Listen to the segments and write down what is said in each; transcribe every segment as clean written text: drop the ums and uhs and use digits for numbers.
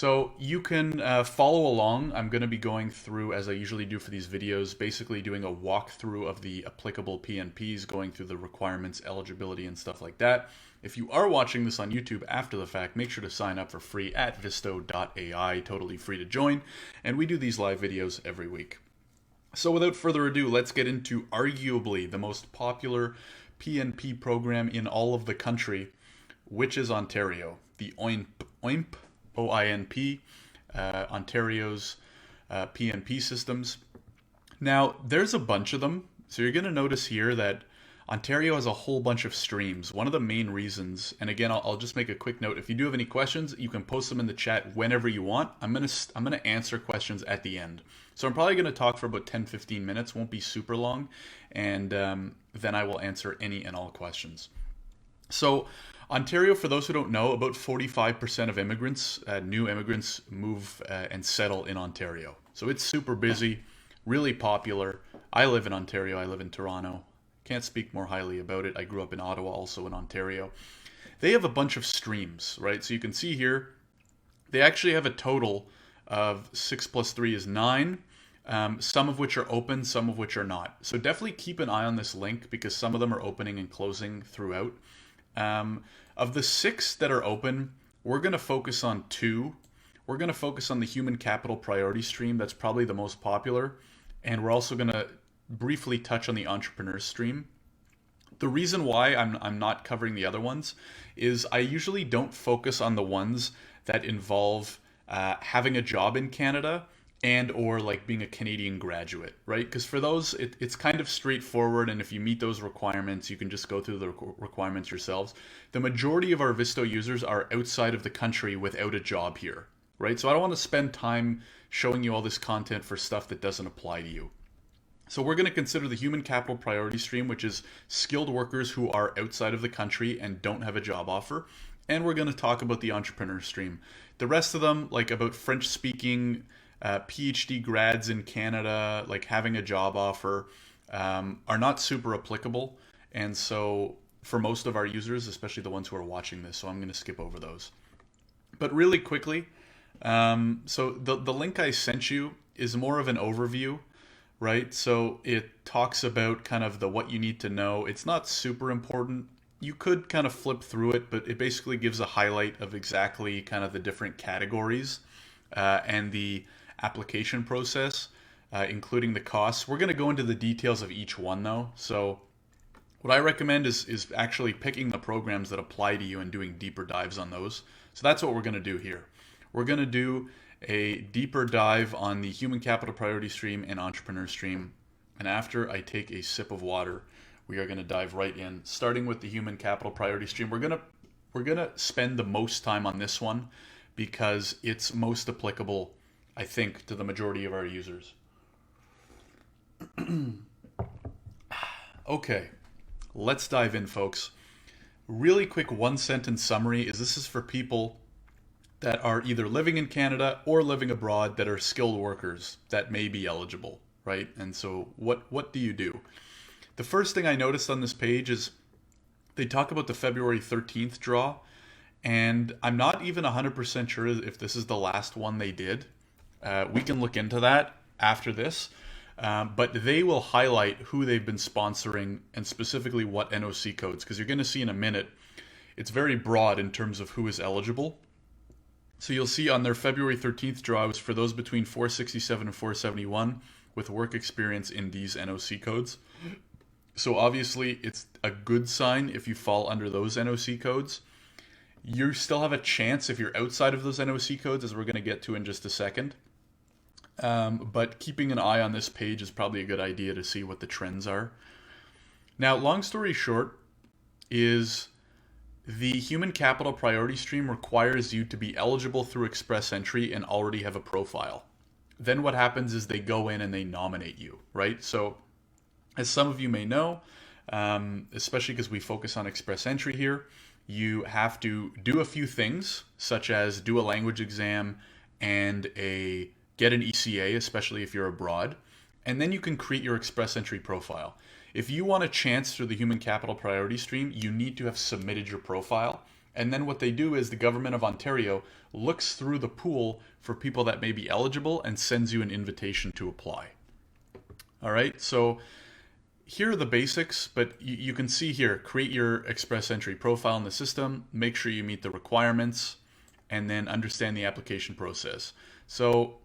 So you can follow along. I'm going to be going through, as I usually do for these videos, basically doing a walkthrough of the applicable PNPs, going through the requirements, eligibility, and stuff like that. If you are watching this on YouTube after the fact, make sure to sign up for free at visto.ai, totally free to join. And we do these live videos every week. So without further ado, let's get into arguably the most popular PNP program in all of the country, which is Ontario, the OINP, OINP, Ontario's PNP systems. Now, there's a bunch of them. So you're going to notice here that Ontario has a whole bunch of streams. One of the main reasons, and again, I'll just make a quick note. If you do have any questions, you can post them in the chat whenever you want. I'm gonna answer questions at the end. So I'm probably gonna talk for about 10-15 minutes. Won't be super long, and then I will answer any and all questions. So Ontario, for those who don't know, about 45% of immigrants, new immigrants, move and settle in Ontario. So it's super busy, really popular. I live in Ontario. I live in Toronto. Can't speak more highly about it. I grew up in Ottawa, also in Ontario. They have a bunch of streams, right? So you can see here, they actually have a total of 6 plus 3 is 9, some of which are open, some of which are not. So definitely keep an eye on this link because some of them are opening and closing throughout. Of the 6 that are open, we're going to focus on 2. We're going to focus on the human capital priority stream. That's probably the most popular. And we're also going to briefly touch on the entrepreneur stream. The reason why I'm not covering the other ones is I usually don't focus on the ones that involve having a job in Canada and or like being a Canadian graduate, right? Because for those, it's kind of straightforward, and if you meet those requirements, you can just go through the requirements yourselves. The majority of our Visto users are outside of the country without a job here, right? So I don't want to spend time showing you all this content for stuff that doesn't apply to you. So we're going to consider the human capital priority stream, which is skilled workers who are outside of the country and don't have a job offer. And we're going to talk about the entrepreneur stream. The rest of them, like about French speaking PhD grads in Canada, like having a job offer, are not super applicable. And so for most of our users, especially the ones who are watching this, so I'm going to skip over those. But really quickly, so the link I sent you is more of an overview, right? So it talks about kind of the what you need to know. It's not super important. You could kind of flip through it, but it basically gives a highlight of exactly kind of the different categories and the application process, including the costs. We're going to go into the details of each one though. So what I recommend is actually picking the programs that apply to you and doing deeper dives on those. So that's what we're going to do here. We're going to do a deeper dive on the human capital priority stream and entrepreneur stream. And after I take a sip of water, we are going to dive right in, starting with the human capital priority stream. We're going to spend the most time on this one because it's most applicable, I think, to the majority of our users. Okay, let's dive in, folks. Really quick one-sentence summary is this is for people that are either living in Canada or living abroad that are skilled workers that may be eligible, right? And so what do you do? The first thing I noticed on this page is they talk about the February 13th draw, and I'm not even 100% sure if this is the last one they did. We can look into that after this, but they will highlight who they've been sponsoring and specifically what NOC codes, because you're going to see in a minute, it's very broad in terms of who is eligible. So you'll see on their February 13th draw, it was for those between 467 and 471 with work experience in these NOC codes. So obviously it's a good sign if you fall under those NOC codes. You still have a chance if you're outside of those NOC codes, as we're going to get to in just a second. But keeping an eye on this page is probably a good idea to see what the trends are. Now, long story short is the human capital priority stream requires you to be eligible through Express Entry and already have a profile. Then what happens is they go in and they nominate you, right? So as some of you may know, especially because we focus on Express Entry here, you have to do a few things, such as do a language exam and get an ECA, especially if you're abroad, and then you can create your Express Entry profile. If you want a chance through the human capital priority stream, you need to have submitted your profile. And then what they do is the government of Ontario looks through the pool for people that may be eligible and sends you an invitation to apply. All right, so here are the basics, but you can see here, create your Express Entry profile in the system, make sure you meet the requirements, and then understand the application process. So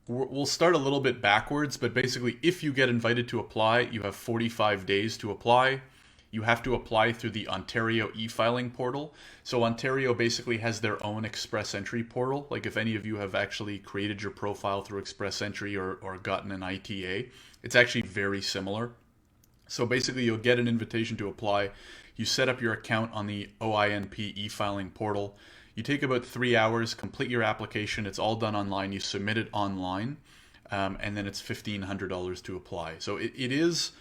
we'll start a little bit backwards, but basically if you get invited to apply, you have 45 days to apply. You have to apply through the Ontario e-filing portal. So Ontario basically has their own Express Entry portal. Like if any of you have actually created your profile through Express Entry or gotten an ITA, it's actually very similar. So basically you'll get an invitation to apply. You set up your account on the OINP e-filing portal. You take about 3 hours, complete your application. It's all done online. You submit it online, and then it's $1,500 to apply. So it is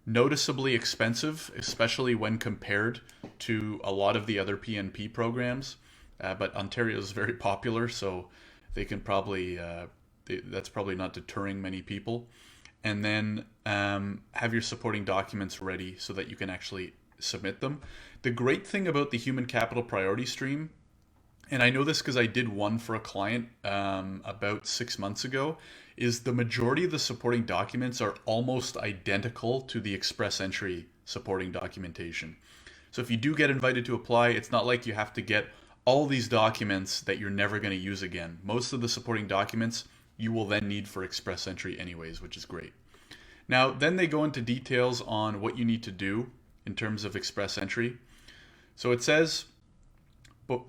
noticeably expensive, especially when compared to a lot of the other PNP programs. But Ontario is very popular, so they can probably that's probably not deterring many people. And then have your supporting documents ready so that you can actually submit them. The great thing about the human capital priority stream, and I know this because I did one for a client about 6 months ago, is the majority of the supporting documents are almost identical to the Express Entry supporting documentation. So if you do get invited to apply, it's not like you have to get all these documents that you're never going to use again. Most of the supporting documents you will then need for Express Entry anyways, which is great. Now, then they go into details on what you need to do in terms of Express Entry. So it says,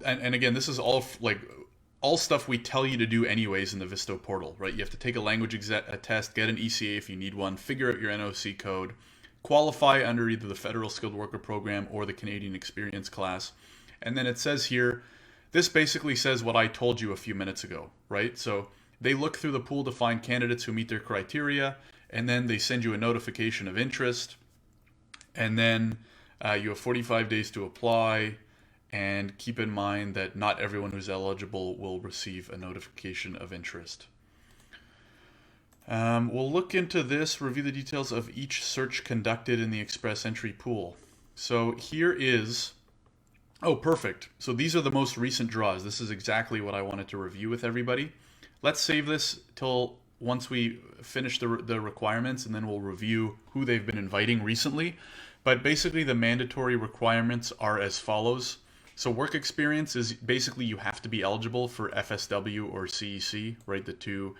and again, this is all stuff we tell you to do anyways in the Visto portal, right? You have to take a language test, get an ECA if you need one, figure out your NOC code, qualify under either the Federal Skilled Worker Program or the Canadian Experience class. And then it says here, this basically says what I told you a few minutes ago, right? So they look through the pool to find candidates who meet their criteria, and then they send you a notification of interest, and then you have 45 days to apply. And keep in mind that not everyone who's eligible will receive a notification of interest. We'll look into this, review the details of each search conducted in the Express Entry pool. So here is, oh, perfect. So these are the most recent draws. This is exactly what I wanted to review with everybody. Let's save this till once we finish the requirements, and then we'll review who they've been inviting recently. But basically the mandatory requirements are as follows. So work experience is basically you have to be eligible for FSW or CEC, right? The two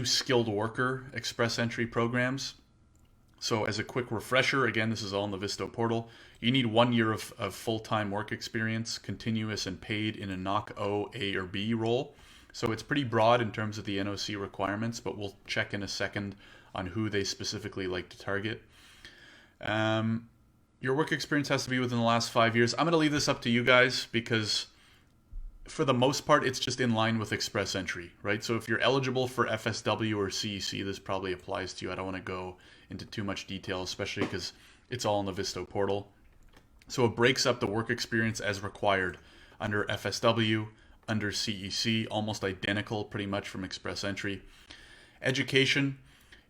skilled worker Express Entry programs. So as a quick refresher, again, this is all in the Visto portal. You need 1 year of full-time work experience, continuous and paid in a NOC O, A, or B role. So it's pretty broad in terms of the NOC requirements, but we'll check in a second on who they specifically like to target. Your work experience has to be within the last 5 years. I'm going to leave this up to you guys because for the most part, it's just in line with Express Entry, right? So if you're eligible for FSW or CEC, this probably applies to you. I don't want to go into too much detail, especially because it's all in the Visto portal. So it breaks up the work experience as required under FSW, under CEC, almost identical pretty much from Express Entry. Education.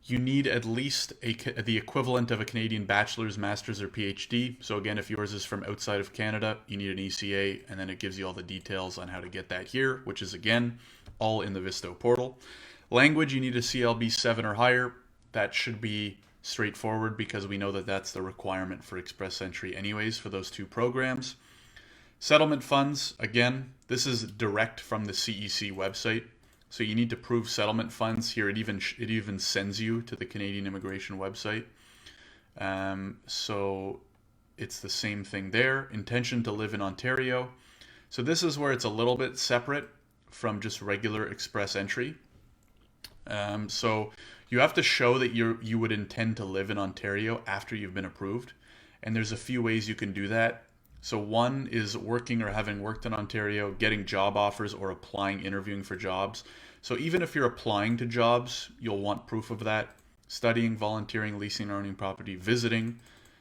You need at least the equivalent of a Canadian bachelor's, master's, or PhD. So again, if yours is from outside of Canada, you need an ECA, and then it gives you all the details on how to get that here, which is, again, all in the Visto portal. Language, you need a CLB 7 or higher. That should be straightforward because we know that that's the requirement for Express Entry anyways for those two programs. Settlement funds, again, this is direct from the CEC website. So you need to prove settlement funds here. It even sends you to the Canadian immigration website. So it's the same thing there. Intention to live in Ontario. So this is where it's a little bit separate from just regular Express Entry. So you have to show that you would intend to live in Ontario after you've been approved. And there's a few ways you can do that. So one is working or having worked in Ontario, getting job offers or applying, interviewing for jobs. So even if you're applying to jobs, you'll want proof of that. Studying, volunteering, leasing, owning property, visiting.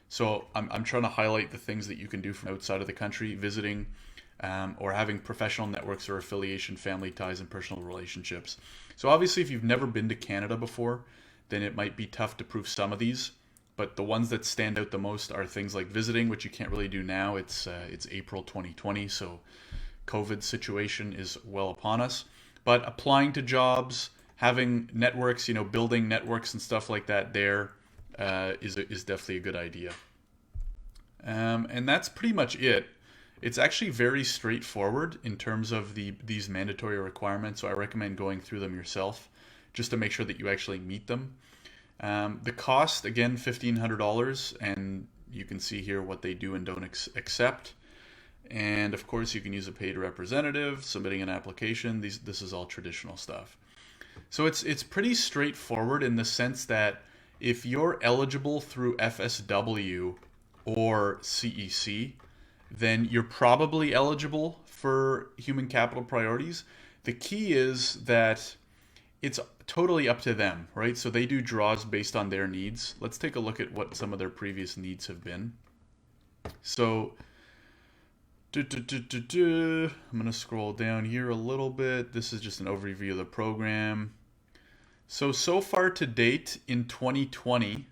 So I'm trying to highlight the things that you can do from outside of the country, visiting, or having professional networks or affiliation, family ties, and personal relationships. So obviously if you've never been to Canada before, then it might be tough to prove some of these. But the ones that stand out the most are things like visiting, which you can't really do now. It's April 2020, so COVID situation is well upon us. But applying to jobs, having networks, building networks and stuff like that there is definitely a good idea. And that's pretty much it. It's actually very straightforward in terms of these mandatory requirements, so I recommend going through them yourself just to make sure that you actually meet them. The cost, again, $1,500, and you can see here what they do and don't accept. And of course, you can use a paid representative, submitting an application. This is all traditional stuff. So it's pretty straightforward in the sense that if you're eligible through FSW or CEC, then you're probably eligible for human capital priorities. The key is that it's totally up to them, right? So they do draws based on their needs. Let's take a look at what some of their previous needs have been. So I'm going to scroll down here a little bit. This is just an overview of the program. So far to date in 2020,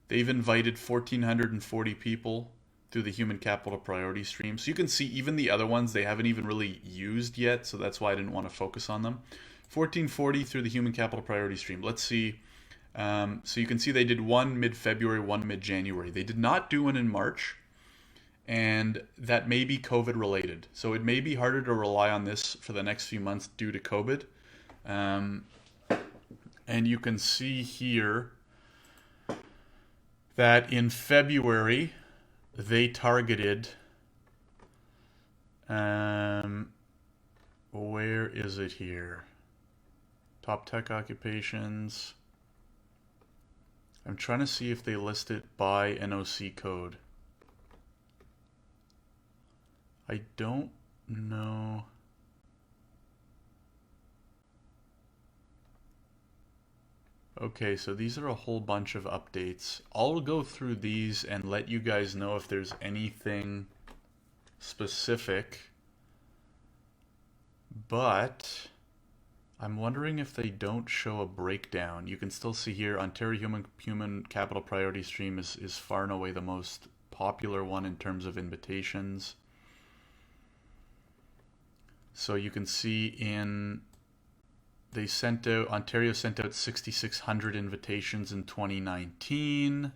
they've invited 1,440 people through the human capital priority stream. So you can see even the other ones they haven't even really used yet, so that's why I didn't want to focus on them. 1,440 through the human capital priority stream. Let's see. So you can see they did one mid-February, one mid-January. They did not do one in March, and that may be COVID related. So it may be harder to rely on this for the next few months due to COVID. And you can see here that in February, they targeted, where is it here? Top tech occupations. I'm trying to see if they list it by NOC code. I don't know. Okay, so these are a whole bunch of updates. I'll go through these and let you guys know if there's anything specific. But I'm wondering if they don't show a breakdown. You can still see here Ontario Human Capital Priority Stream is far and away the most popular one in terms of invitations. So you can see Ontario sent out 6,600 invitations in 2019.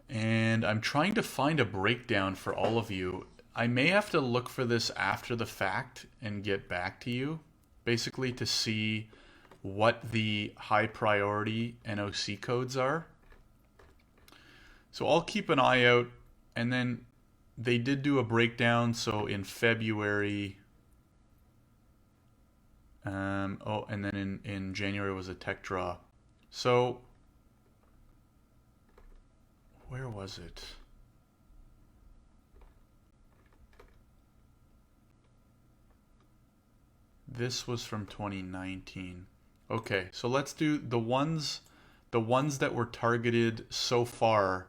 And I'm trying to find a breakdown for all of you. I may have to look for this after the fact and get back to you, basically to see what the high priority NOC codes are. So I'll keep an eye out, and then they did do a breakdown. So in February, and then in January was a tech draw. So where was it? This was from 2019. Okay, so let's do the ones that were targeted so far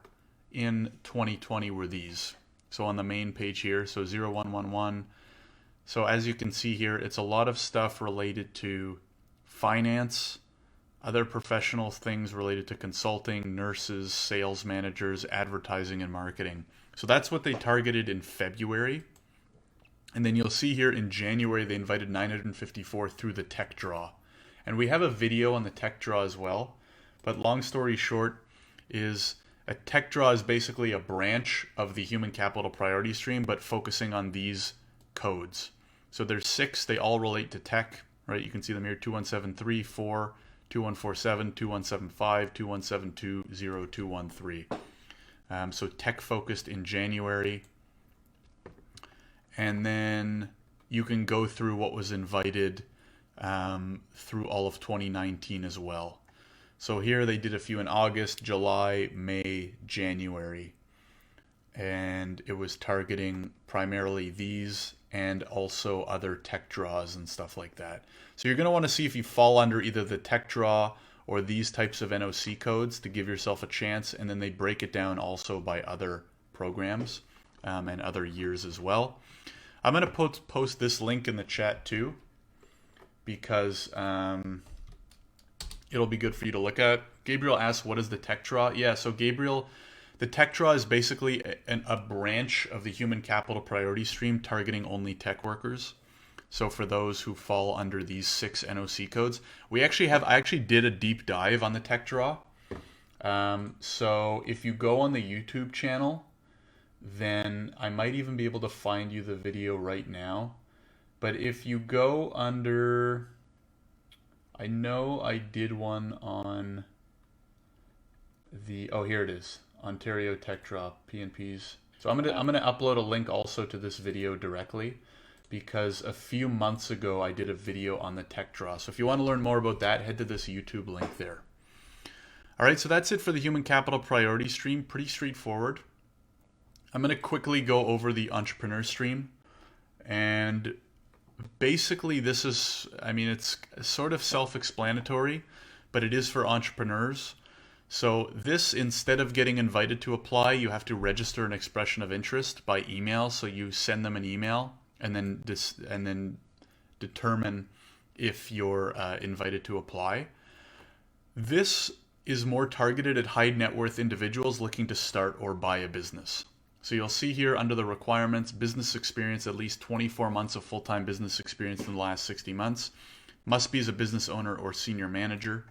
in 2020 were these. So on the main page here, so 0111. So as you can see here, it's a lot of stuff related to finance, other professional things related to consulting, nurses, sales managers, advertising, and marketing. So that's what they targeted in February. And then you'll see here in January, they invited 954 through the tech draw. And we have a video on the tech draw as well. But long story short is a tech draw is basically a branch of the human capital priority stream, but focusing on these codes. So there's 6, they all relate to tech, right? You can see them here, 2173, 4, 2147, 2175, 2172, 0213. So tech focused in January. And then you can go through what was invited through all of 2019 as well. So here they did a few in August, July, May, January. And it was targeting primarily these and also other tech draws and stuff like that. So you're going to want to see if you fall under either the tech draw or these types of NOC codes to give yourself a chance. And then they break it down also by other programs and other years as well. I'm going to post this link in the chat too, because it'll be good for you to look at. Gabriel asks, what is the tech draw? Yeah, so Gabriel, the tech draw is basically a branch of the human capital priority stream targeting only tech workers. So for those who fall under these 6 NOC codes, I actually did a deep dive on the tech draw. So if you go on the YouTube channel, then I might even be able to find you the video right now. But if you go under, I know I did one on oh, here it is, Ontario Tech Draw PNPs. So I'm gonna upload a link also to this video directly, because a few months ago I did a video on the tech draw. So if you want to learn more about that, head to this YouTube link there. All right, so that's it for the human capital priority stream. Pretty straightforward. I'm going to quickly go over the entrepreneur stream. And basically this is, I mean, it's sort of self-explanatory, but it is for entrepreneurs. So this, instead of getting invited to apply, you have to register an expression of interest by email. So you send them an email and then determine if you're invited to apply. This is more targeted at high net worth individuals looking to start or buy a business. So you'll see here under the requirements, business experience, at least 24 months of full-time business experience in the last 60 months. Must be as a business owner or senior manager.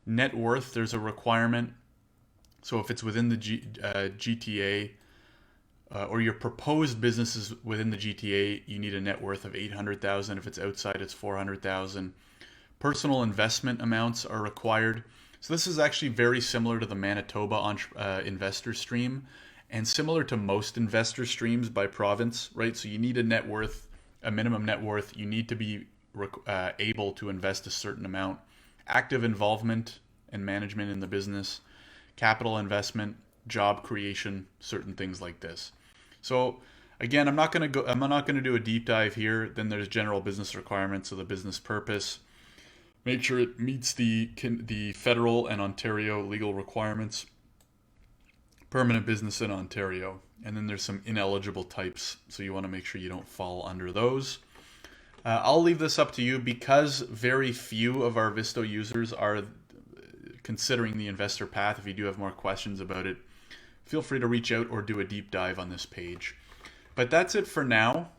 Net worth, there's a requirement. So if it's within the GTA, or your proposed business is within the GTA, you need a net worth of 800,000. If it's outside, it's 400,000. Personal investment amounts are required. So this is actually very similar to the Manitoba investor stream, and similar to most investor streams by province, right? So you need a net worth, a minimum net worth. You need to be able to invest a certain amount. Active involvement and management in the business, capital investment, job creation, certain things like this. So again, I'm not going to do a deep dive here. Then there's general business requirements, so the business purpose. Make sure it meets the federal and Ontario legal requirements. Permanent business in Ontario. And then there's some ineligible types, so you want to make sure you don't fall under those. I'll leave this up to you, because very few of our Visto users are considering the investor path. If you do have more questions about it, feel free to reach out or do a deep dive on this page. But that's it for now.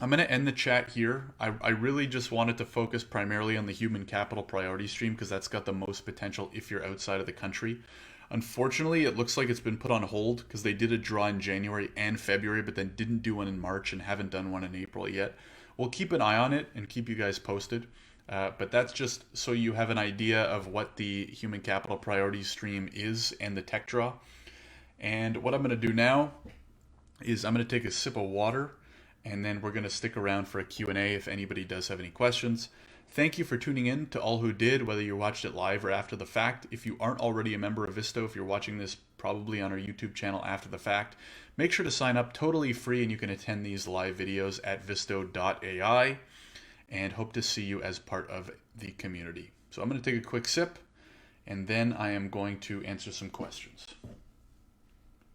I'm going to end the chat here. I really just wanted to focus primarily on the human capital priority stream, because that's got the most potential if you're outside of the country. Unfortunately, it looks like it's been put on hold, because they did a draw in January and February, but then didn't do one in March and haven't done one in April yet. We'll keep an eye on it and keep you guys posted. But that's just so you have an idea of what the human capital priority stream is and the tech draw. And what I'm going to do now is I'm going to take a sip of water, and then we're going to stick around for a Q&A if anybody does have any questions. Thank you for tuning in to all who did, whether you watched it live or after the fact. If you aren't already a member of Visto, if you're watching this probably on our YouTube channel after the fact, make sure to sign up, totally free, and you can attend these live videos at visto.ai, and hope to see you as part of the community. So I'm going to take a quick sip, and then I am going to answer some questions.